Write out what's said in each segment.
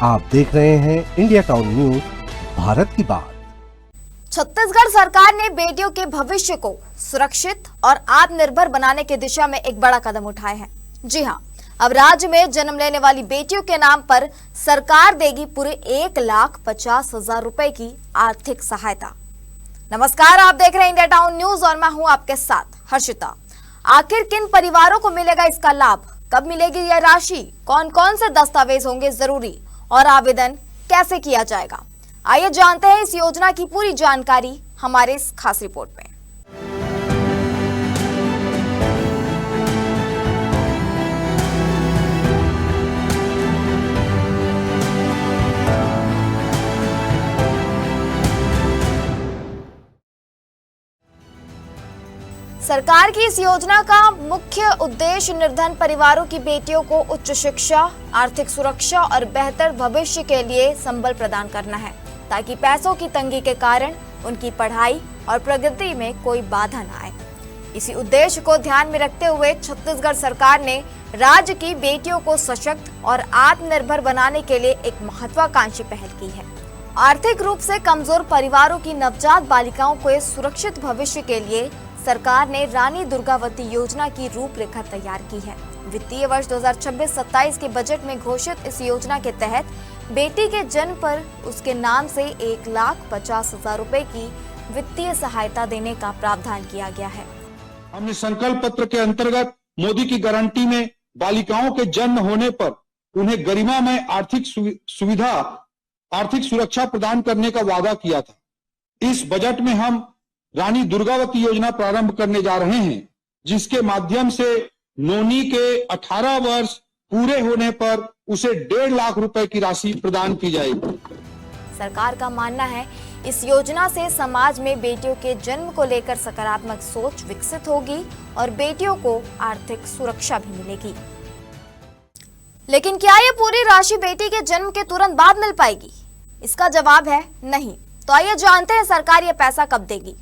आप देख रहे हैं इंडिया टाउन न्यूज, भारत की बात। छत्तीसगढ़ सरकार ने बेटियों के भविष्य को सुरक्षित और आत्मनिर्भर बनाने की दिशा में एक बड़ा कदम उठाया है। जी हां, अब राज्य में जन्म लेने वाली बेटियों के नाम पर सरकार देगी पूरे 1,50,000 रुपए की आर्थिक सहायता। नमस्कार, आप देख रहे हैं इंडिया टाउन न्यूज और मैं हूं आपके साथ हर्षिता। आखिर किन परिवारों को मिलेगा इसका लाभ, कब मिलेगी यह राशि, कौन कौन से दस्तावेज होंगे जरूरी और आवेदन कैसे किया जाएगा, आइए जानते हैं इस योजना की पूरी जानकारी हमारे इस खास रिपोर्ट में। सरकार की इस योजना का मुख्य उद्देश्य निर्धन परिवारों की बेटियों को उच्च शिक्षा, आर्थिक सुरक्षा और बेहतर भविष्य के लिए संबल प्रदान करना है, ताकि पैसों की तंगी के कारण उनकी पढ़ाई और प्रगति में कोई बाधा न आए। इसी उद्देश्य को ध्यान में रखते हुए छत्तीसगढ़ सरकार ने राज्य की बेटियों को सशक्त और आत्मनिर्भर बनाने के लिए एक महत्वाकांक्षी पहल की है। आर्थिक रूप से कमजोर परिवारों की नवजात बालिकाओं को सुरक्षित भविष्य के लिए सरकार ने रानी दुर्गावती योजना की रूपरेखा तैयार की है। वित्तीय वर्ष 2026-27 के बजट में घोषित इस योजना के तहत बेटी के जन्म पर उसके नाम से 1,50,000 रुपए की वित्तीय सहायता देने का प्रावधान किया गया है। हमने संकल्प पत्र के अंतर्गत मोदी की गारंटी में बालिकाओं के जन्म होने पर उन्हें गरिमामय आर्थिक सुविधा, आर्थिक सुरक्षा प्रदान करने का वादा किया था। इस बजट में हम रानी दुर्गावती योजना प्रारंभ करने जा रहे हैं, जिसके माध्यम से नोनी के 18 वर्ष पूरे होने पर उसे 1.5 लाख रुपए की राशि प्रदान की जाएगी। सरकार का मानना है इस योजना से समाज में बेटियों के जन्म को लेकर सकारात्मक सोच विकसित होगी और बेटियों को आर्थिक सुरक्षा भी मिलेगी। लेकिन क्या ये पूरी राशि बेटी के जन्म के तुरंत बाद मिल पाएगी? इसका जवाब है नहीं। तो आइए जानते हैं सरकार ये पैसा कब देगी।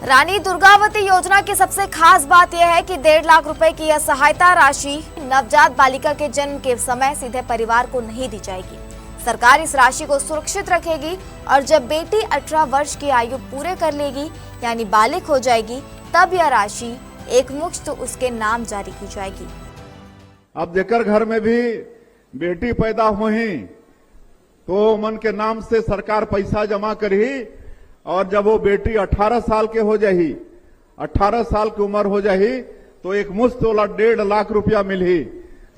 रानी दुर्गावती योजना की सबसे खास बात यह है कि 1.5 लाख रुपए की यह सहायता राशि नवजात बालिका के जन्म के समय सीधे परिवार को नहीं दी जाएगी। सरकार इस राशि को सुरक्षित रखेगी और जब बेटी 18 वर्ष की आयु पूरे कर लेगी यानी बालिग हो जाएगी, तब यह राशि एकमुश्त उसके नाम जारी की जाएगी। अब जेकर घर में भी बेटी पैदा हुई तो मन के नाम से सरकार पैसा जमा करी और जब वो बेटी 18 साल के हो जाही, 18 साल की उम्र हो जाही तो एक मुश्त वाला 1.5 लाख रुपया मिली।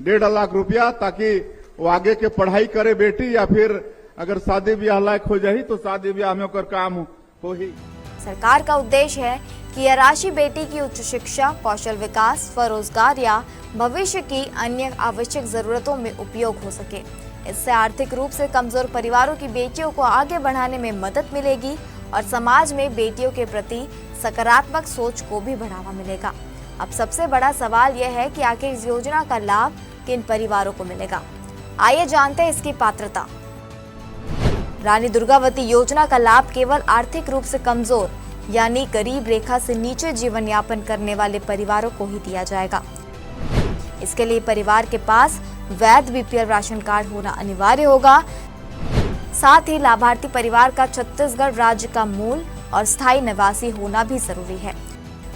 1.5 लाख रुपया ताकि वो आगे के पढ़ाई करे बेटी, या फिर अगर शादी ब्याह लायक हो जाही तो शादी ब्याह में ओकर काम हो ही। सरकार का उद्देश्य है कि यह राशि बेटी की उच्च शिक्षा, कौशल विकास, स्वरोजगार या भविष्य की अन्य आवश्यक जरूरतों में उपयोग हो सके। इससे आर्थिक रूप से कमजोर परिवारों की बेटियों को आगे बढ़ाने में मदद मिलेगी और समाज में बेटियों के प्रति सकारात्मक सोच को भी बढ़ावा मिलेगा। अब सबसे बड़ा सवाल यह है कि आखिर इस योजना का लाभ किन परिवारों को मिलेगा। आइए जानते हैं इसकी पात्रता। रानी दुर्गावती योजना का लाभ केवल आर्थिक रूप से कमजोर यानी गरीब रेखा से नीचे जीवन यापन करने वाले परिवारों को ही दिया जाएगा। इसके लिए परिवार के पास वैध बीपीएल राशन कार्ड होना अनिवार्य होगा। साथ ही लाभार्थी परिवार का छत्तीसगढ़ राज्य का मूल और स्थायी निवासी होना भी जरूरी है।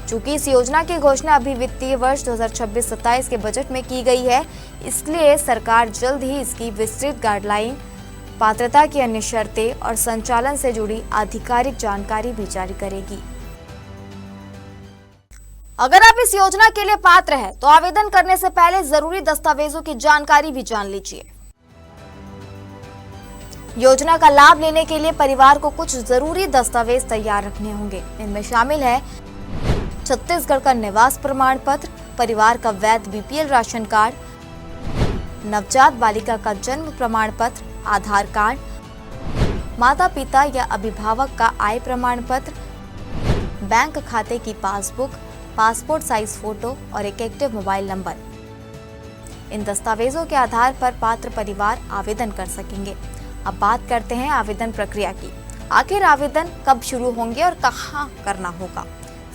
चूंकि इस योजना की घोषणा अभी वित्तीय वर्ष 2026-27 के बजट में की गई है, इसलिए सरकार जल्द ही इसकी विस्तृत गाइडलाइन, पात्रता की अन्य शर्तें और संचालन से जुड़ी आधिकारिक जानकारी भी जारी करेगी। अगर आप इस योजना के लिए पात्र हैं, तो आवेदन करने से पहले जरूरी दस्तावेजों की जानकारी भी जान लीजिए। योजना का लाभ लेने के लिए परिवार को कुछ जरूरी दस्तावेज तैयार रखने होंगे। इनमें शामिल है छत्तीसगढ़ का निवास प्रमाण पत्र, परिवार का वैध बीपीएल राशन कार्ड, नवजात बालिका का जन्म प्रमाण पत्र, आधार कार्ड, माता पिता या अभिभावक का आय प्रमाण पत्र, बैंक खाते की पासबुक, पासपोर्ट साइज फोटो और एक एक्टिव मोबाइल नंबर। इन दस्तावेजों के आधार पर पात्र परिवार आवेदन कर सकेंगे। अब बात करते हैं आवेदन प्रक्रिया की। आखिर आवेदन कब शुरू होंगे और कहां करना होगा?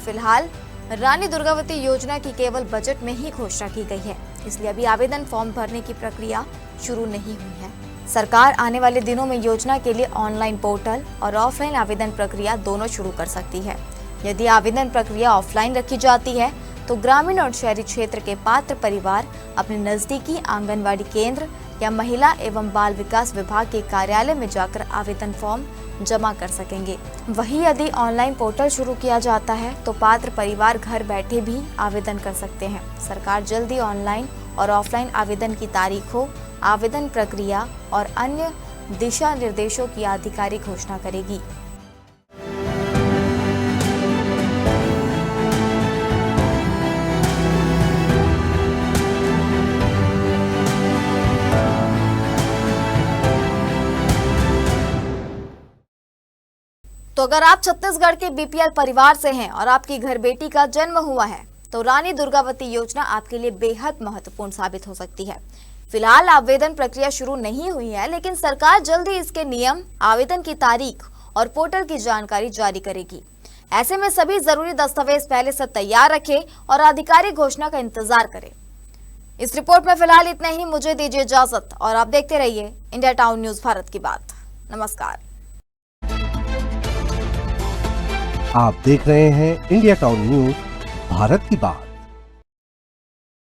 फिलहाल रानी दुर्गावती योजना की केवल बजट में ही घोषणा की गई है, इसलिए अभी आवेदन फॉर्म भरने की प्रक्रिया शुरू नहीं हुई है। सरकार आने वाले दिनों में योजना के लिए ऑनलाइन पोर्टल और ऑफलाइन आवेदन प्रक्रिया दोनों शुरू कर सकती है। यदि आवेदन प्रक्रिया ऑफलाइन रखी जाती है तो ग्रामीण और शहरी क्षेत्र के पात्र परिवार अपने नजदीकी आंगनवाड़ी केंद्र या महिला एवं बाल विकास विभाग के कार्यालय में जाकर आवेदन फॉर्म जमा कर सकेंगे। वहीं यदि ऑनलाइन पोर्टल शुरू किया जाता है तो पात्र परिवार घर बैठे भी आवेदन कर सकते हैं। सरकार जल्द ही ऑनलाइन और ऑफलाइन आवेदन की तारीखों, आवेदन प्रक्रिया और अन्य दिशा निर्देशों की आधिकारिक घोषणा करेगी। तो अगर आप छत्तीसगढ़ के बीपीएल परिवार से हैं और आपकी घर बेटी का जन्म हुआ है तो रानी दुर्गावती योजना आपके लिए बेहद महत्वपूर्ण साबित हो सकती है। फिलहाल आवेदन प्रक्रिया शुरू नहीं हुई है, लेकिन सरकार जल्द ही इसके नियम, आवेदन की तारीख और पोर्टल की जानकारी जारी करेगी। ऐसे में सभी जरूरी दस्तावेज पहले से तैयार रखें और आधिकारिक घोषणा का इंतजार करें। इस रिपोर्ट में फिलहाल इतना ही। मुझे दीजिए इजाजत और आप देखते रहिए इंडिया टाउन न्यूज, भारत की बात। नमस्कार। आप देख रहे हैं इंडिया टाउन न्यूज, भारत की बात।